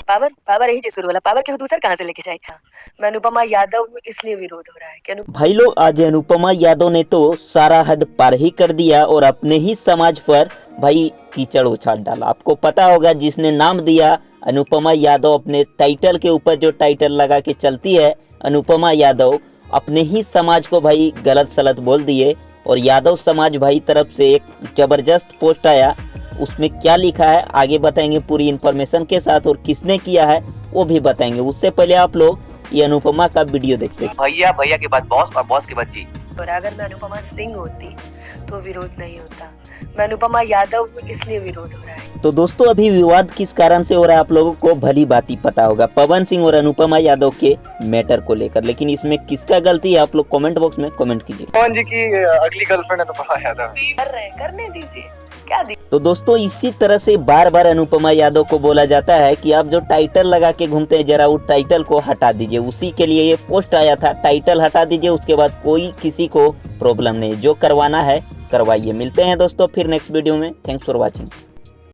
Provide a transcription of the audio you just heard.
Power power यही शुरू वाला पावर के दूसर कहाँ से लेके जाएगा। मैं अनुपमा यादव इसलिए विरोध हो रहा है कि भाई लोग आज अनुपमा यादव ने तो सारा हद पार ही कर दिया और अपने ही समाज पर भाई कीचड़ उछाल डाला। आपको पता होगा जिसने नाम दिया अनुपमा यादव, अपने टाइटल के ऊपर जो टाइटल लगा के चलती है अनुपमा यादव, अपने ही समाज को भाई गलत सलत बोल दिए। और यादव समाज भाई तरफ से एक जबरदस्त पोस्ट आया, उसमें क्या लिखा है आगे बताएंगे पूरी इन्फॉर्मेशन के साथ, और किसने किया है वो भी बताएंगे। उससे पहले आप लोग ये अनुपमा का वीडियो देखते हैं। भैया, भैया के बाद बॉस और बॉस के बाद जी। और अगर मैं अनुपमा सिंह होती तो विरोध नहीं होता। मैं अनुपमा यादव इसलिए विरोध हो रहा है। तो दोस्तों अभी विवाद किस कारण से हो रहा है आप लोगों को भली बात ही पता होगा, पवन सिंह और अनुपमा यादव के मैटर को लेकर। लेकिन इसमें किसका गलती है आप लोग कमेंट बॉक्स में कमेंट कीजिए। पवन जी की अगली गर्लफ्रेंड अनुपमा यादव कर रहे हैं, करने दीजिए, क्या तो दोस्तों इसी तरह से बार बार अनुपमा यादव को बोला जाता है कि आप जो टाइटल लगा के घूमते हैं जरा वो टाइटल को हटा दीजिए। उसी के लिए ये पोस्ट आया था, टाइटल हटा दीजिए, उसके बाद कोई किसी को प्रॉब्लम नहीं, जो करवाना है करवाइए। मिलते हैं दोस्तों फिर नेक्स्ट वीडियो में। Thanks for watching.